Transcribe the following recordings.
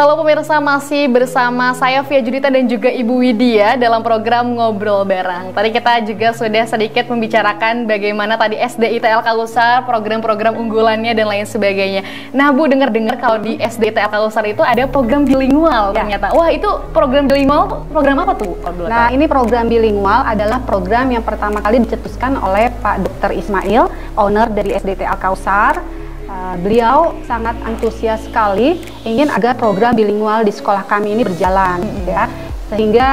Halo pemirsa, masih bersama saya Via Judita dan juga Ibu Widya dalam program Ngobrol Bareng. Tadi kita juga sudah sedikit membicarakan bagaimana tadi SDITL Kalusar, program-program unggulannya dan lain sebagainya. Nah Bu, dengar-dengar kalau di SDITL Kalusar itu ada program bilingual ternyata. Wah, itu program bilingual, program apa tuh? Nah, ini program bilingual adalah program yang pertama kali dicetuskan oleh Pak Dr. Ismail, owner dari SDITL Kalusar. Beliau sangat antusias sekali ingin agar program bilingual di sekolah kami ini berjalan, ya. Sehingga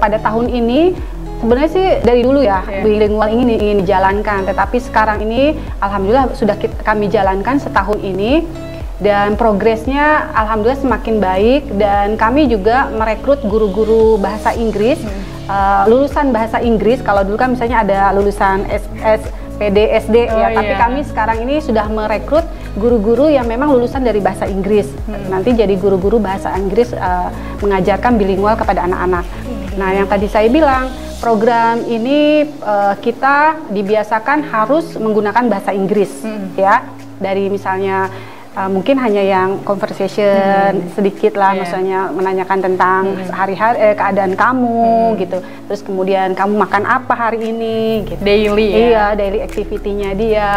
pada tahun ini sebenarnya sih dari dulu ya bilingual ini ingin dijalankan, tetapi sekarang ini alhamdulillah sudah kami jalankan setahun ini dan progresnya alhamdulillah semakin baik, dan kami juga merekrut guru-guru bahasa Inggris, lulusan bahasa Inggris. Kalau dulu kan misalnya ada lulusan SPD, SD ya, tapi kami sekarang ini sudah merekrut guru-guru yang memang lulusan dari bahasa Inggris. Nanti jadi guru-guru bahasa Inggris mengajarkan bilingual kepada anak-anak. Nah, yang tadi saya bilang, program ini kita dibiasakan harus menggunakan bahasa Inggris, ya. Dari misalnya mungkin hanya yang conversation sedikit lah, maksudnya menanyakan tentang hari-hari keadaan kamu gitu. Terus kemudian kamu makan apa hari ini gitu. Daily ya. Iya, daily activity-nya dia.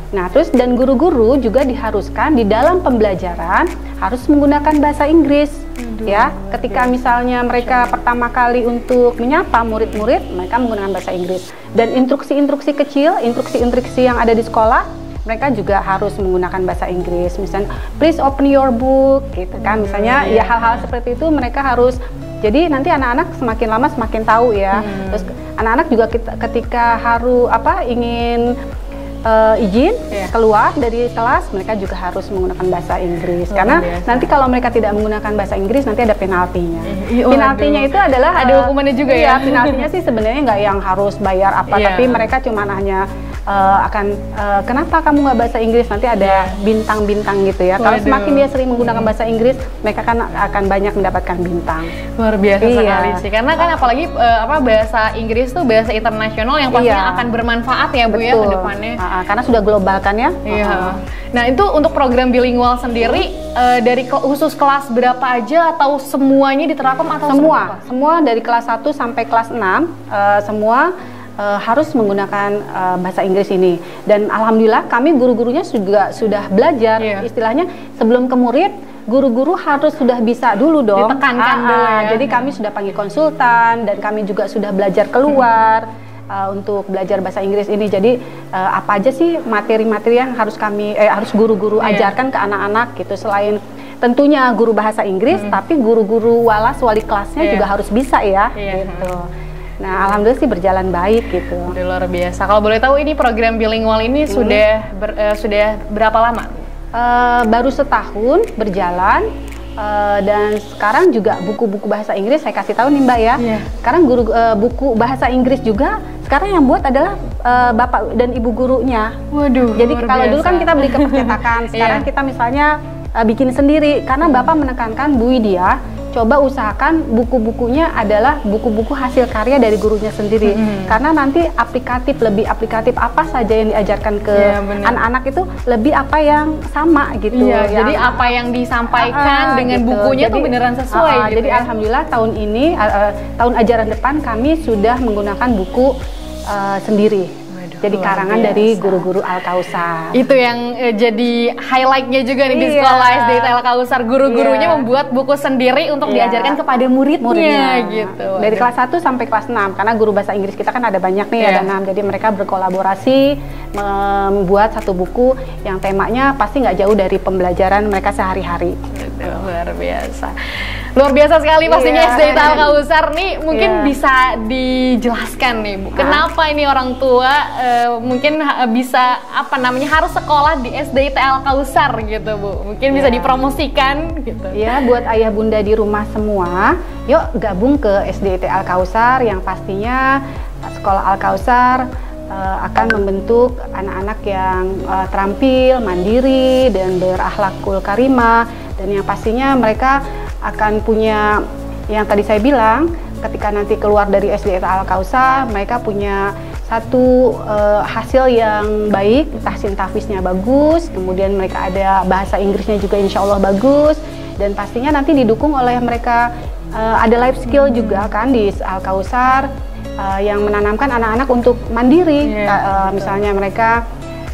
Nah, terus dan guru-guru juga diharuskan di dalam pembelajaran harus menggunakan bahasa Inggris. Ya, ketika misalnya mereka pertama kali untuk menyapa murid-murid, mereka menggunakan bahasa Inggris. Dan instruksi-instruksi kecil, instruksi-instruksi yang ada di sekolah, mereka juga harus menggunakan bahasa Inggris. Misalnya, please open your book, gitu kan. Misalnya, ya hal-hal seperti itu mereka harus. Jadi nanti anak-anak semakin lama semakin tahu ya. Terus anak-anak juga ketika harus ingin izin keluar dari kelas, mereka juga harus menggunakan bahasa Inggris. Karena nanti kalau mereka tidak menggunakan bahasa Inggris, nanti ada penaltinya. Penaltinya itu adalah ada hukumannya juga ya. Penaltinya sih sebenarnya nggak yang harus bayar apa, tapi mereka cuma hanya kenapa kamu nggak bahasa Inggris, nanti ada bintang-bintang gitu ya. Kalau semakin dia sering menggunakan bahasa Inggris, mereka kan akan banyak mendapatkan bintang. Luar biasa sekali sih, karena kan apalagi bahasa Inggris tuh bahasa internasional yang pastinya akan bermanfaat ya Bu ya ke depannya. Karena sudah global kan ya. Nah, itu untuk program bilingual sendiri dari khusus kelas berapa aja atau semuanya diterapkan atau semua dari kelas 1 sampai kelas 6 semua harus menggunakan bahasa Inggris ini. Dan alhamdulillah kami guru-gurunya juga sudah belajar. Istilahnya sebelum ke murid, guru-guru harus sudah bisa dulu dong. Ditekankan dulu ya. Jadi kami sudah panggil konsultan dan kami juga sudah belajar keluar untuk belajar bahasa Inggris ini. Jadi apa aja sih materi-materi yang harus harus guru-guru ajarkan ke anak-anak gitu. Selain tentunya guru bahasa Inggris, tapi guru-guru wali kelasnya juga harus bisa ya gitu. Nah, alhamdulillah sih berjalan baik gitu. Luar biasa. Kalau boleh tahu ini program bilingual ini sudah berapa lama? Baru setahun berjalan, dan sekarang juga buku-buku bahasa Inggris saya kasih tahu nih Mbak ya. Sekarang buku bahasa Inggris juga sekarang yang buat adalah bapak dan ibu gurunya. Waduh. Jadi kalau dulu kan kita beli ke percetakan, sekarang kita misalnya bikin sendiri, karena bapak menekankan Bu Widya, coba usahakan buku-bukunya adalah buku-buku hasil karya dari gurunya sendiri, karena nanti lebih aplikatif apa saja yang diajarkan ke anak-anak itu lebih apa yang sama gitu. Jadi apa yang disampaikan dengan gitu. Bukunya jadi, tuh beneran sesuai gitu. Jadi alhamdulillah tahun ini tahun ajaran depan kami sudah menggunakan buku sendiri. Jadi karangan dari guru-guru Al-Kausar. Itu yang jadi highlightnya juga nih di sekolah SDITL Kalusar. Guru-gurunya membuat buku sendiri untuk diajarkan kepada muridnya gitu. Dari kelas 1 sampai kelas 6, karena guru bahasa Inggris kita kan ada banyak nih, ada 6. Jadi mereka berkolaborasi membuat satu buku yang temanya pasti nggak jauh dari pembelajaran mereka sehari-hari. Luar biasa. Luar biasa sekali pastinya SDITL Kalusar nih. Mungkin bisa dijelaskan nih Bu, kenapa ini orang tua mungkin bisa harus sekolah di SDITL Kalusar gitu Bu. Mungkin bisa dipromosikan gitu. Ya, buat ayah bunda di rumah semua, yuk gabung ke SDITL Kalusar, yang pastinya sekolah Al-Kausar akan membentuk anak-anak yang terampil, mandiri, dan berakhlakul karimah, dan yang pastinya mereka akan punya yang tadi saya bilang, ketika nanti keluar dari SDITL Kausar, mereka punya satu hasil yang baik, tahsin tahfiznya bagus, kemudian mereka ada bahasa Inggrisnya juga insya Allah bagus, dan pastinya nanti didukung oleh mereka ada life skill juga kan di Al-Kausar yang menanamkan anak-anak untuk mandiri. Misalnya mereka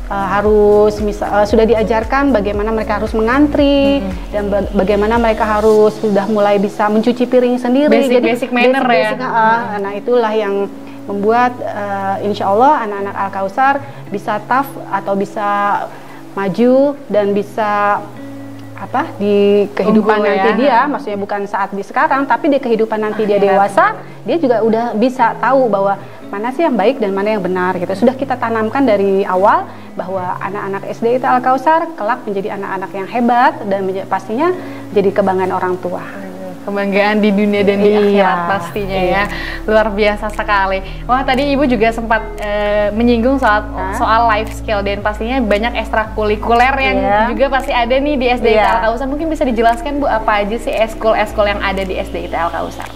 harus sudah diajarkan bagaimana mereka harus mengantri dan bagaimana mereka harus sudah mulai bisa mencuci piring sendiri. Basic manner ya. Nah itulah yang membuat insya Allah anak-anak Al-Kausar bisa tough atau bisa maju dan bisa di kehidupan nanti dia, maksudnya bukan saat di sekarang, tapi di kehidupan nanti dia dewasa, dia juga udah bisa tahu bahwa mana sih yang baik dan mana yang benar gitu. Sudah kita tanamkan dari awal bahwa anak-anak SD itu Al-Kausar kelak menjadi anak-anak yang hebat dan pastinya jadi kebanggaan orang tua. Kebanggaan di dunia dan di akhirat pastinya ya. Luar biasa sekali. Wah, tadi Ibu juga sempat menyinggung soal life skill dan pastinya banyak ekstrakurikuler yang juga pasti ada nih di SDIT Al-Kausar. Mungkin bisa dijelaskan Bu, apa aja sih eskul-eskul yang ada di SDIT Al-Kausar?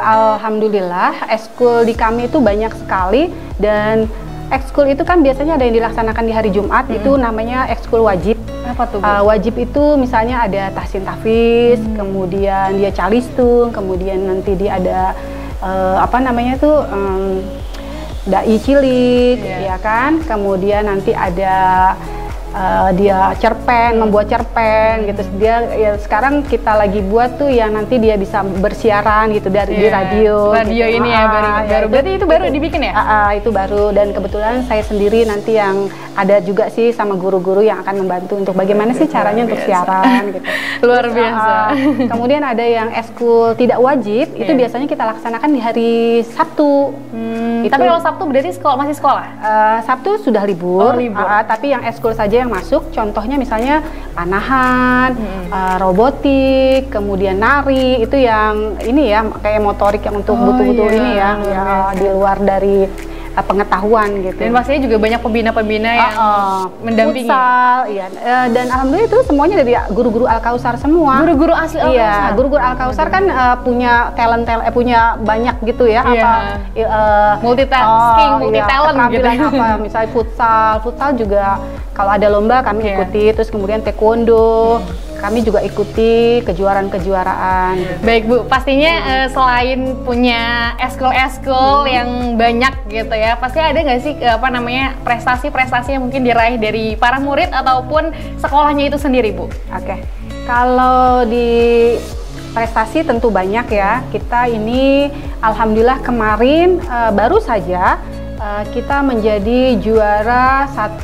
Alhamdulillah, eskul di kami itu banyak sekali dan ekskul itu kan biasanya ada yang dilaksanakan di hari Jumat, itu namanya ekskul wajib. Apa tuh, Bu? Wajib itu misalnya ada tahsin tahfiz, kemudian dia calistung, kemudian nanti dia ada dai cilik, ya kan? Kemudian nanti ada dia cerpen, membuat cerpen gitu. Dia sekarang kita lagi buat tuh yang nanti dia bisa bersiaran gitu dari di radio. Radio gitu. Ini baru. Berarti itu baru dibikin ya? Itu baru, dan kebetulan saya sendiri nanti yang ada juga sih sama guru-guru yang akan membantu untuk bagaimana sih caranya untuk siaran gitu. Luar biasa. Kemudian ada yang eskul tidak wajib, itu biasanya kita laksanakan di hari Sabtu. Tapi kalau Sabtu berarti masih sekolah? Sabtu sudah libur. Tapi yang eskul saja yang masuk, contohnya misalnya panahan, robotik, kemudian nari, itu yang ini ya kayak motorik yang untuk butuh-butuh ini ya di luar dari pengetahuan gitu. Dan pastinya juga banyak pembina-pembina yang mendampingi. Futsal, dan alhamdulillah itu semuanya dari guru-guru Al-Kausar semua. Guru-guru asli Al-Kausar. Iya, guru-guru Al-Kausar kan punya punya banyak gitu ya, multi talent gitu. Misalnya futsal juga kalau ada lomba kami ikuti, terus kemudian taekwondo. Kami juga ikuti kejuaraan-kejuaraan. Baik Bu, pastinya selain punya eskul-eskul yang banyak gitu ya, pasti ada nggak sih prestasi-prestasi yang mungkin diraih dari para murid ataupun sekolahnya itu sendiri Bu? Oke, kalau di prestasi tentu banyak ya. Kita ini alhamdulillah kemarin baru saja kita menjadi juara 1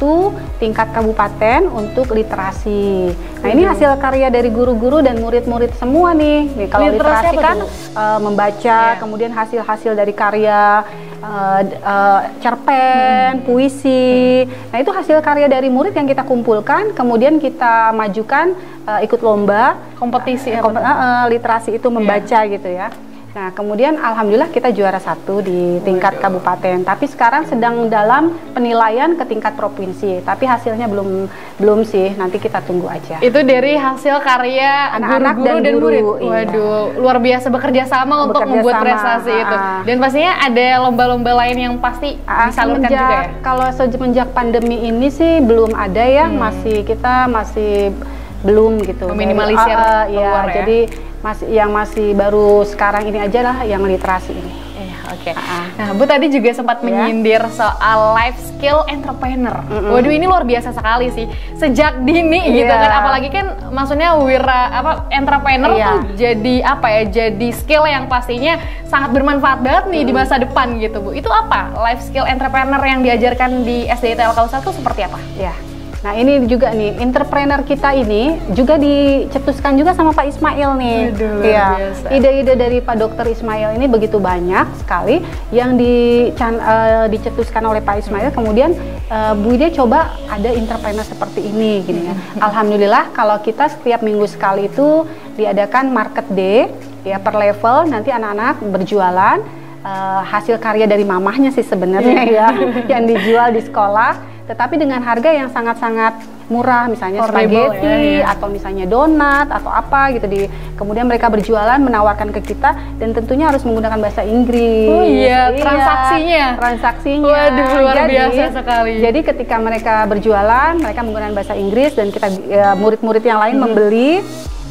tingkat kabupaten untuk literasi. Nah ini hasil karya dari guru-guru dan murid-murid semua nih. Kalau literasi kan membaca, kemudian hasil-hasil dari karya cerpen, puisi. Nah itu hasil karya dari murid yang kita kumpulkan, kemudian kita majukan ikut lomba kompetisi literasi itu membaca gitu ya. Nah kemudian alhamdulillah kita juara 1 di tingkat kabupaten, tapi sekarang sedang dalam penilaian ke tingkat provinsi, tapi hasilnya belum sih, nanti kita tunggu aja. Itu dari hasil karya anak-anak dan murid. Waduh, luar biasa bekerja sama untuk membuat prestasi itu. Dan pastinya ada lomba-lomba lain yang pasti disalurkan juga ya? Kalau semenjak pandemi ini sih belum ada ya, kita masih belum gitu. Meminimalisir keluar ya? Jadi masih baru sekarang ini aja lah yang literasi ini. Oke. Nah, Bu tadi juga sempat menyindir soal life skill entrepreneur. Waduh, ini luar biasa sekali sih. Sejak dini gitu kan, apalagi kan maksudnya entrepreneur tuh jadi skill yang pastinya sangat bermanfaat banget nih di masa depan gitu, Bu. Itu apa? Life skill entrepreneur yang diajarkan di SDIT Al-Kausar itu seperti apa? Ya. Nah ini juga nih, entrepreneur kita ini juga dicetuskan juga sama Pak Ismail nih. Ide-ide dari Pak Dr. Ismail ini begitu banyak sekali yang dicetuskan oleh Pak Ismail. Kemudian Bu Ide coba ada entrepreneur seperti ini gini ya. Alhamdulillah kalau kita setiap minggu sekali itu diadakan market day ya, per level nanti anak-anak berjualan hasil karya dari mamahnya sih sebenarnya ya yang dijual di sekolah. Tetapi dengan harga yang sangat-sangat murah, misalnya spaghetti atau misalnya donat atau apa gitu. Kemudian mereka berjualan menawarkan ke kita dan tentunya harus menggunakan bahasa Inggris. Transaksinya. Waduh, luar biasa sekali. Jadi ketika mereka berjualan, mereka menggunakan bahasa Inggris dan kita murid-murid yang lain membeli.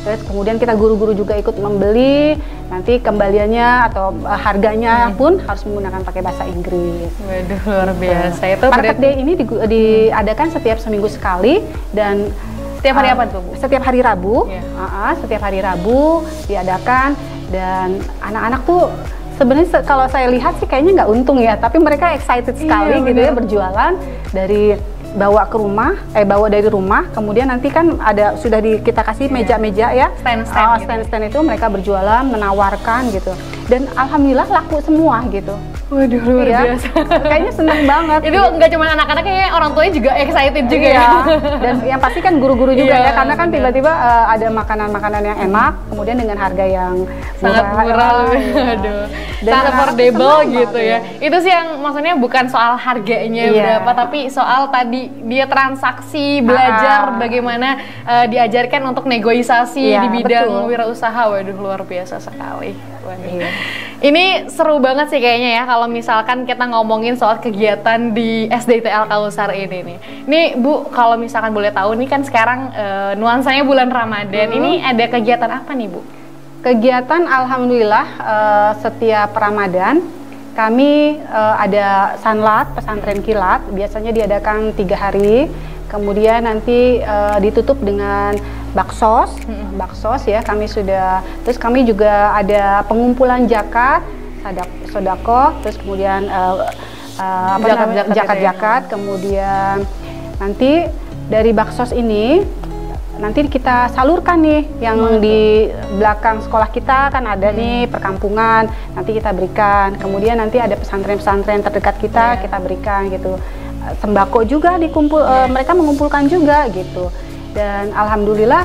Terus kemudian kita guru-guru juga ikut membeli, nanti kembaliannya atau harganya pun harus menggunakan pakai bahasa Inggris. Waduh, luar biasa. Itu Market Day ini diadakan setiap seminggu sekali dan setiap hari apa tuh, Bu? Setiap hari Rabu. Yeah. Setiap hari Rabu diadakan, dan anak-anak tuh sebenarnya kalau saya lihat sih kayaknya nggak untung ya, tapi mereka excited sekali gitu ya, berjualan dari bawa ke rumah, bawa dari rumah, kemudian nanti kan sudah kita kasih meja-meja ya, stand-stand itu mereka berjualan, menawarkan gitu, dan alhamdulillah laku semua gitu. Waduh, luar biasa. Kayaknya seneng banget. Itu nggak cuma anak-anak, kayak orang tuanya juga excited juga ya. Dan yang pasti kan guru-guru juga ya, karena kan tiba-tiba ada makanan-makanan yang enak, kemudian dengan harga yang sangat murah. Aduh, sangat affordable gitu ya. Itu sih yang maksudnya bukan soal harganya berapa, tapi soal tadi dia transaksi, belajar bagaimana diajarkan untuk negosiasi di bidang wirausaha. Waduh, luar biasa sekali. Ini seru banget sih kayaknya ya, kalau misalkan kita ngomongin soal kegiatan di SDITL Kausar ini nih. Ini Bu, kalau misalkan boleh tahu nih kan sekarang nuansanya bulan Ramadan, ini ada kegiatan apa nih Bu? Kegiatan alhamdulillah setiap Ramadan kami ada sanlat, pesantren kilat, biasanya diadakan 3 hari. Kemudian nanti ditutup dengan baksos ya, kami sudah, terus kami juga ada pengumpulan zakat, sodako, terus kemudian zakat, kemudian nanti dari baksos ini nanti kita salurkan nih yang di belakang sekolah kita kan ada nih perkampungan, nanti kita berikan, kemudian nanti ada pesantren-pesantren terdekat kita kita berikan gitu. Sembako juga mereka mengumpulkan juga gitu, dan alhamdulillah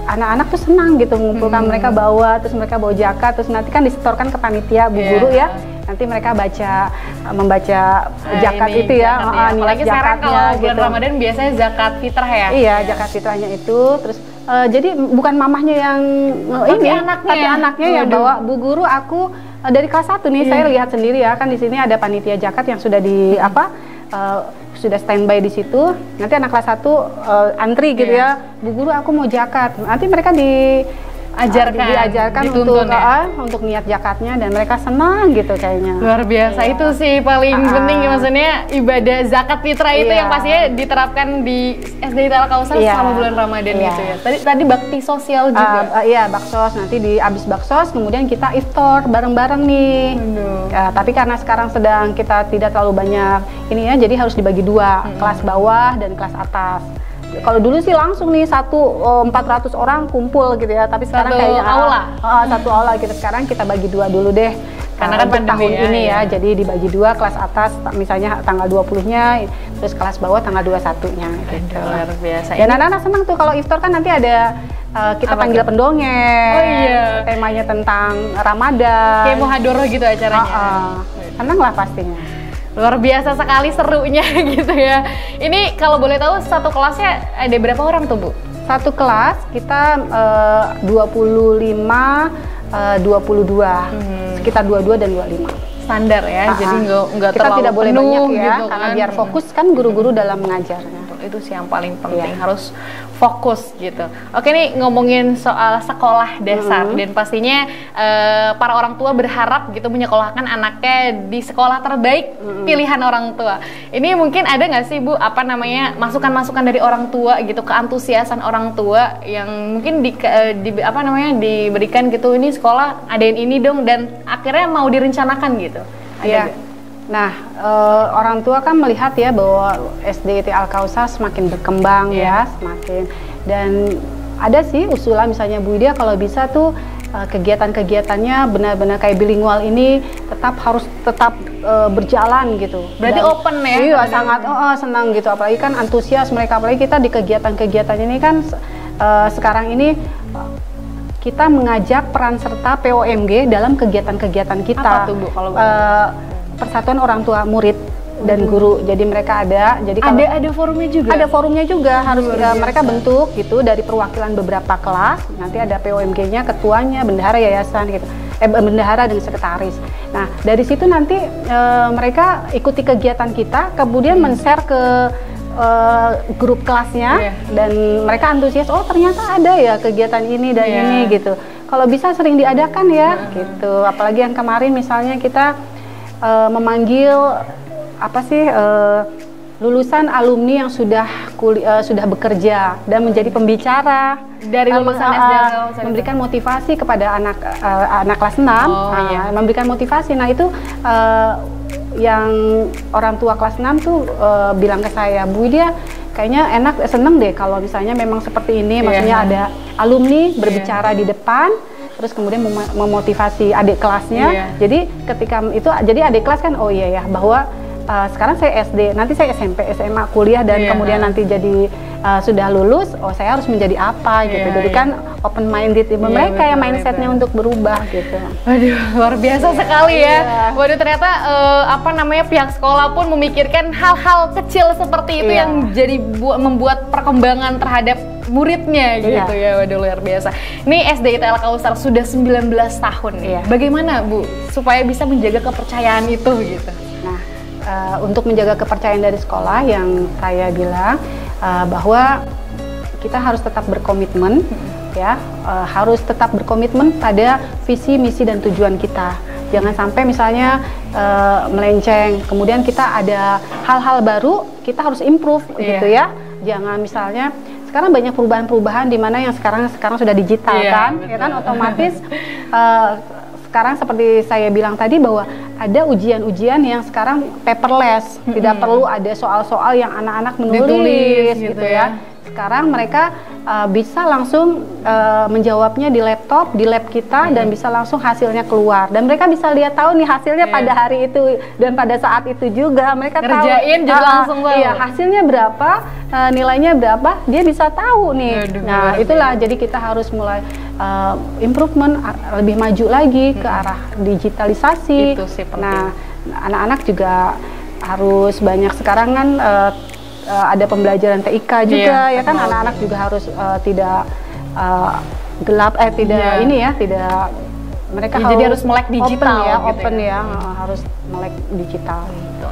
anak-anak tuh senang gitu mengumpulkan, mereka bawa, terus mereka bawa zakat, terus nanti kan disetorkan ke panitia bu guru ya, nanti mereka membaca zakat itu ya, apalagi sekarang kalau bulan Ramadan biasanya zakat fitrah ya. Iya, zakat fitrahnya itu, terus jadi bukan mamahnya yang tapi anaknya yang bawa, bu guru aku dari kelas 1 nih saya lihat sendiri ya, kan di sini ada panitia zakat yang sudah sudah standby di situ. Nanti anak kelas 1 antri gitu ya, bu guru aku mau zakat. Nanti mereka diajarkan untuk niat zakatnya, dan mereka senang gitu kayaknya. Luar biasa. Itu sih paling penting, maksudnya ibadah zakat fitrah itu yang pastinya diterapkan di SDITL Kausar selama bulan Ramadan gitu ya. Tadi bakti sosial juga. Iya, baksos, nanti habis baksos kemudian kita iftar bareng-bareng nih. Tapi karena sekarang kita tidak terlalu banyak ini ya, jadi harus dibagi 2, kelas bawah dan kelas atas. Kalau dulu sih langsung nih 400 orang kumpul gitu ya, tapi sekarang kayaknya satu aula gitu. Sekarang kita bagi 2 dulu deh, karena kan tahun ini ya, jadi dibagi 2, kelas atas misalnya tanggal 20-nya, terus kelas bawah tanggal 21-nya gitu. Luar biasa. Dan anak-anak senang tuh kalau iftar kan nanti ada kita panggil pendongeng, temanya tentang Ramadan, kayak muhadharah gitu acaranya. Senang lah pastinya. Luar biasa sekali serunya gitu ya. Ini kalau boleh tahu satu kelasnya ada berapa orang tuh Bu? Satu kelas kita 25, 22, sekitar 22 dan 25. Standar ya, jadi nggak kita terlalu tidak boleh penuh banyak ya, gitu, karena biar fokus kan guru-guru dalam mengajarnya. Itu sih yang paling penting, harus fokus gitu. Oke nih, ngomongin soal sekolah dasar, dan pastinya para orang tua berharap gitu menyekolahkan anaknya di sekolah terbaik pilihan orang tua. Ini mungkin ada nggak sih Bu, masukan-masukan dari orang tua gitu, keantusiasan orang tua yang mungkin diberikan gitu, ini sekolah adain ini dong, dan akhirnya mau direncanakan gitu. Iya. Nah, orang tua kan melihat ya bahwa SDITL Kausar semakin berkembang ya, semakin, dan ada sih usulan misalnya Bu Widya kalau bisa tuh kegiatan-kegiatannya benar-benar kayak bilingual ini harus tetap berjalan gitu. Berarti open ya? Iya, sangat senang gitu, apalagi kan antusias mereka, apalagi kita di kegiatan-kegiatan ini kan sekarang ini kita mengajak peran serta POMG dalam kegiatan-kegiatan kita. Apa tuh Bu kalau Persatuan Orang Tua Murid dan Guru. Jadi mereka ada ada forumnya juga. Ada forumnya juga, harus mereka bentuk gitu dari perwakilan beberapa kelas. Nanti ada POMG-nya, ketuanya, bendahara yayasan gitu. Bendahara dan sekretaris. Nah, dari situ nanti mereka ikuti kegiatan kita, kemudian men-share ke grup kelasnya dan mereka antusias, oh ternyata ada ya kegiatan ini dan ini gitu. Kalau bisa sering diadakan ya gitu. Apalagi yang kemarin misalnya kita memanggil lulusan alumni yang sudah bekerja dan menjadi pembicara dari lulusan SD, memberikan motivasi kepada anak kelas 6, memberikan motivasi. Nah itu yang orang tua kelas 6 tuh bilang ke saya, Bu Widya, kayaknya seneng deh kalau misalnya memang seperti ini, maksudnya ada alumni berbicara di depan, terus kemudian memotivasi adik kelasnya. Jadi ketika itu, jadi adik kelas kan, oh iya ya, bahwa sekarang saya SD, nanti saya SMP, SMA, kuliah, dan kemudian nanti jadi sudah lulus, oh saya harus menjadi apa gitu. Jadi kan open minded, mereka yang mindsetnya untuk berubah gitu. Waduh, luar biasa sekali ya. Waduh, ternyata pihak sekolah pun memikirkan hal-hal kecil seperti itu yang jadi membuat perkembangan terhadap muridnya gitu ya. Waduh, luar biasa. Ini SD ITL Kausar sudah 19 tahun nih. Bagaimana Bu supaya bisa menjaga kepercayaan itu gitu? Nah, untuk menjaga kepercayaan dari sekolah, yang saya bilang bahwa kita harus tetap berkomitmen, harus tetap berkomitmen pada visi, misi, dan tujuan kita. Jangan sampai misalnya melenceng, kemudian kita ada hal-hal baru, kita harus improve gitu ya. Jangan misalnya sekarang banyak perubahan-perubahan di mana yang sekarang sudah digital kan, ya kan, otomatis sekarang seperti saya bilang tadi bahwa ada ujian-ujian yang sekarang paperless, tidak perlu ada soal-soal yang anak-anak menulis gitu ya. Sekarang mereka bisa langsung menjawabnya di laptop, di lab kita, dan bisa langsung hasilnya keluar. Dan mereka bisa lihat tahu nih hasilnya pada hari itu dan pada saat itu juga. Mereka ngerjain juga langsung tahu. Iya, hasilnya berapa, nilainya berapa, dia bisa tahu nih. Nah, itulah jadi kita harus mulai improvement, lebih maju lagi ke arah digitalisasi. Itu sih penting. Nah, anak-anak juga harus banyak sekarang kan ada pembelajaran TIK juga ya kan, anak-anak juga harus tidak gelap tidak mereka harus melek digital open ya, gitu open ya, harus melek digital.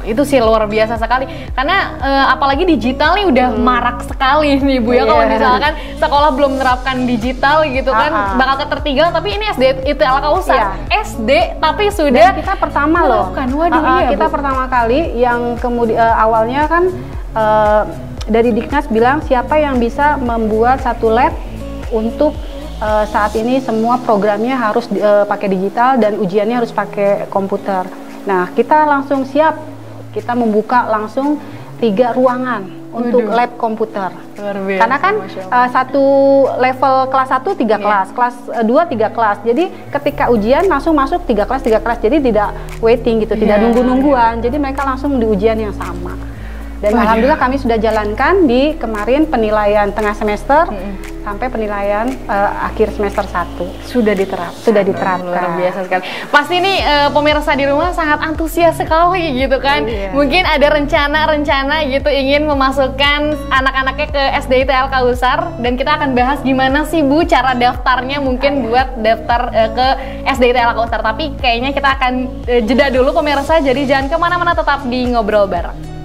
Itu sih luar biasa sekali karena apalagi digital nih udah marak sekali nih Bu ya. Kalau misalkan sekolah belum menerapkan digital gitu kan bakal ketertinggal, tapi ini SD ITL Kausar SD tapi sudah dan kita pertama loh. Waduh, kita pertama kali yang kemudian awalnya kan dari Diknas bilang siapa yang bisa membuat satu lab untuk saat ini semua programnya harus pakai digital dan ujiannya harus pakai komputer. Nah, kita langsung siap, kita membuka langsung 3 ruangan untuk lab komputer. Karena kan satu level kelas 1 3 kelas, kelas 2 3 kelas. Jadi ketika ujian langsung masuk 3 kelas. Jadi tidak waiting gitu, tidak nunggu-nungguan. Jadi mereka langsung di ujian yang sama. Dan alhamdulillah kami sudah jalankan di kemarin penilaian tengah semester sampai penilaian akhir semester 1 sudah diterapkan. Luar biasa sekali. Pasti nih pemirsa di rumah sangat antusias sekali gitu kan. Mungkin ada rencana gitu ingin memasukkan anak-anaknya ke SD ITL Kausar, dan kita akan bahas gimana sih Bu cara daftarnya mungkin buat daftar ke SD ITL Kausar. Tapi kayaknya kita akan jeda dulu pemirsa, jadi jangan kemana-mana, tetap di Ngobrol Bareng.